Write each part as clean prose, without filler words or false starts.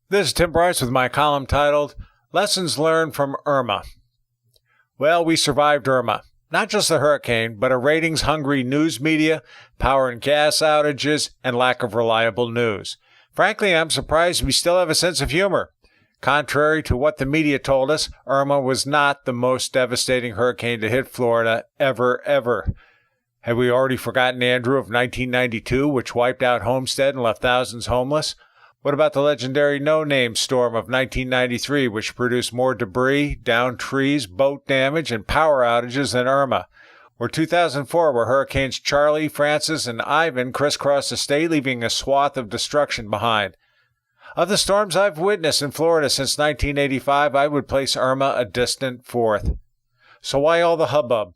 This is Tim Bryce with my column titled, Lessons Learned from IRMA. Well, we survived IRMA. Not just the hurricane, but a ratings-hungry news media, power and gas outages, and lack of reliable news. Frankly, I'm surprised we still have a sense of humor. Contrary to what the media told us, IRMA was not the most devastating hurricane to hit Florida ever. Have we already forgotten Andrew of 1992, which wiped out Homestead and left thousands homeless? What about the legendary no-name storm of 1993, which produced more debris, downed trees, boat damage, and power outages than IRMA? Or 2004, where Hurricanes Charlie, Francis, and Ivan crisscrossed the state, leaving a swath of destruction behind? Of the storms I've witnessed in Florida since 1985, I would place IRMA a distant fourth. So why all the hubbub?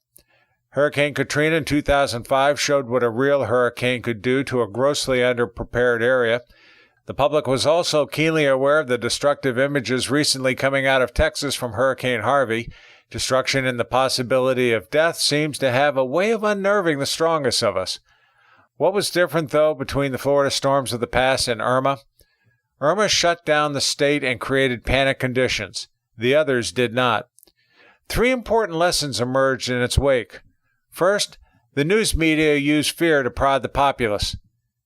Hurricane Katrina in 2005 showed what a real hurricane could do to a grossly underprepared area. The public was also keenly aware of the destructive images recently coming out of Texas from Hurricane Harvey. Destruction and the possibility of death seems to have a way of unnerving the strongest of us. What was different, though, between the Florida storms of the past and IRMA? IRMA shut down the state and created panic conditions. The others did not. Three important lessons emerged in its wake. First, the news media used fear to prod the populace.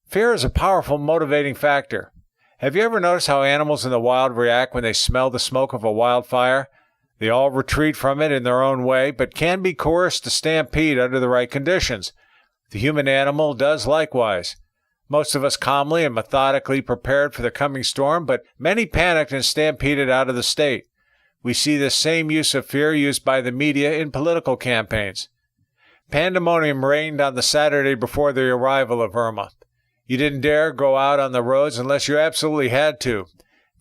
Fear is a powerful motivating factor. Have you ever noticed how animals in the wild react when they smell the smoke of a wildfire? They all retreat from it in their own way, but can be coerced to stampede under the right conditions. The human animal does likewise. Most of us calmly and methodically prepared for the coming storm, but many panicked and stampeded out of the state. We see this same use of fear used by the media in political campaigns. Pandemonium reigned on the Saturday before the arrival of IRMA. You didn't dare go out on the roads unless you absolutely had to.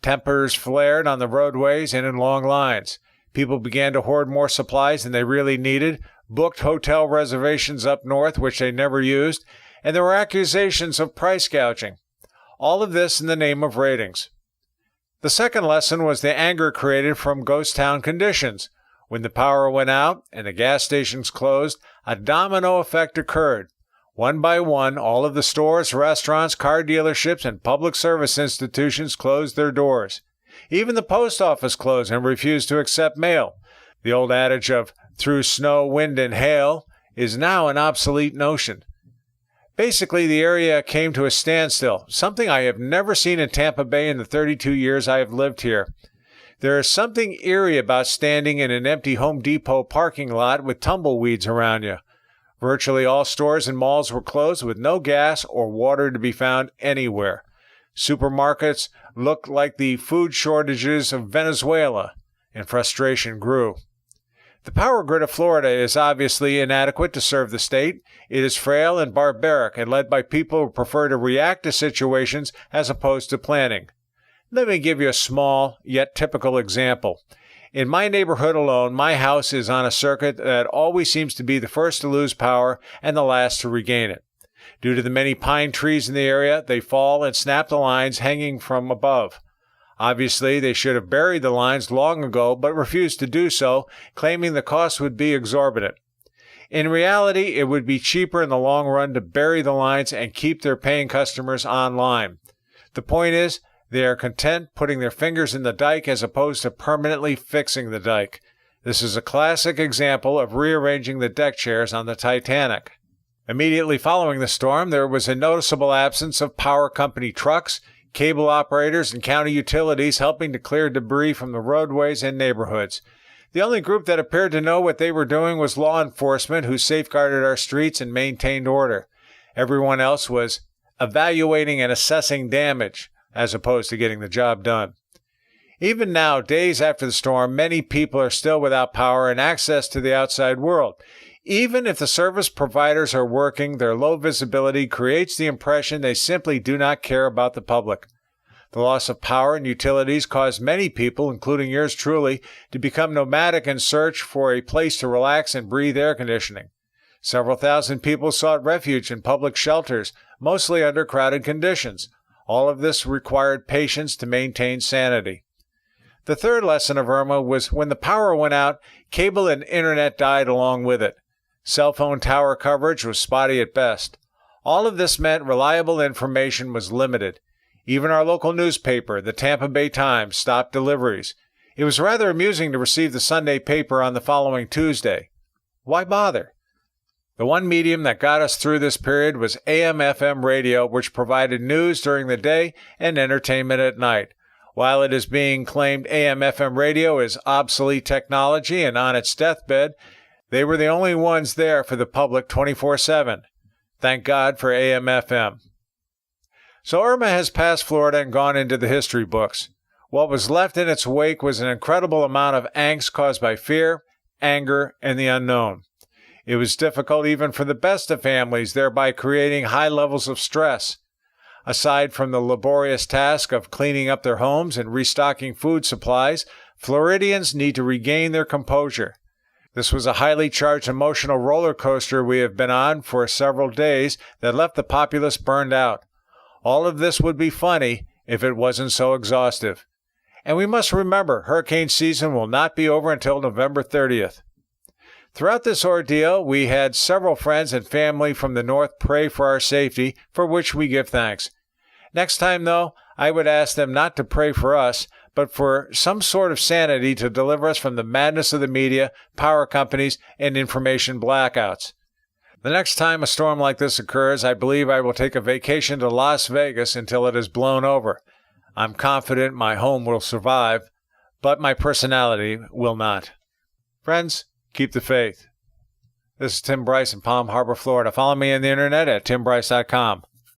Tempers flared on the roadways and in long lines. People began to hoard more supplies than they really needed, booked hotel reservations up north which they never used, and there were accusations of price gouging. All of this in the name of ratings. The second lesson was the anger created from ghost town conditions. When the power went out and the gas stations closed, a domino effect occurred. One by one, all of the stores, restaurants, car dealerships, and public service institutions closed their doors. Even the post office closed and refused to accept mail. The old adage of through snow, wind, and hail is now an obsolete notion. Basically, the area came to a standstill, something I have never seen in Tampa Bay in the 32 years I have lived here. There is something eerie about standing in an empty Home Depot parking lot with tumbleweeds around you. Virtually all stores and malls were closed with no gas or water to be found anywhere. Supermarkets looked like the food shortages of Venezuela, and frustration grew. The power grid of Florida is obviously inadequate to serve the state. It is frail and barbaric and led by people who prefer to react to situations as opposed to planning. Let me give you a small yet typical example. In my neighborhood alone, my house is on a circuit that always seems to be the first to lose power and the last to regain it. Due to the many pine trees in the area, they fall and snap the lines hanging from above. Obviously, they should have buried the lines long ago, but refused to do so, claiming the cost would be exorbitant. In reality, it would be cheaper in the long run to bury the lines and keep their paying customers online. The point is, they are content putting their fingers in the dike as opposed to permanently fixing the dike. This is a classic example of rearranging the deck chairs on the Titanic. Immediately following the storm, there was a noticeable absence of power company trucks, cable operators, and county utilities helping to clear debris from the roadways and neighborhoods. The only group that appeared to know what they were doing was law enforcement, who safeguarded our streets and maintained order. Everyone else was evaluating and assessing damage, as opposed to getting the job done. Even now, days after the storm, many people are still without power and access to the outside world. Even if the service providers are working, their low visibility creates the impression they simply do not care about the public. The loss of power and utilities caused many people, including yours truly, to become nomadic in search for a place to relax and breathe air conditioning. Several thousand people sought refuge in public shelters, mostly under crowded conditions. All of this required patience to maintain sanity. The third lesson of IRMA was when the power went out, cable and internet died along with it. Cell phone tower coverage was spotty at best. All of this meant reliable information was limited. Even our local newspaper, the Tampa Bay Times, stopped deliveries. It was rather amusing to receive the Sunday paper on the following Tuesday. Why bother? The one medium that got us through this period was AM/FM radio, which provided news during the day and entertainment at night. While it is being claimed AM/FM radio is obsolete technology and on its deathbed, they were the only ones there for the public 24/7. Thank God for AM/FM. So Irma has passed Florida and gone into the history books. What was left in its wake was an incredible amount of angst caused by fear, anger, and the unknown. It was difficult even for the best of families, thereby creating high levels of stress. Aside from the laborious task of cleaning up their homes and restocking food supplies, Floridians need to regain their composure. This was a highly charged emotional roller coaster we have been on for several days that left the populace burned out. All of this would be funny if it wasn't so exhaustive. And we must remember, hurricane season will not be over until November 30th. Throughout this ordeal, we had several friends and family from the north pray for our safety, for which we give thanks. Next time, though, I would ask them not to pray for us, but for some sort of sanity to deliver us from the madness of the media, power companies, and information blackouts. The next time a storm like this occurs, I believe I will take a vacation to Las Vegas until it is blown over. I'm confident my home will survive, but my personality will not. Friends, keep the faith. This is Tim Bryce in Palm Harbor, Florida. Follow me on the internet at timbryce.com.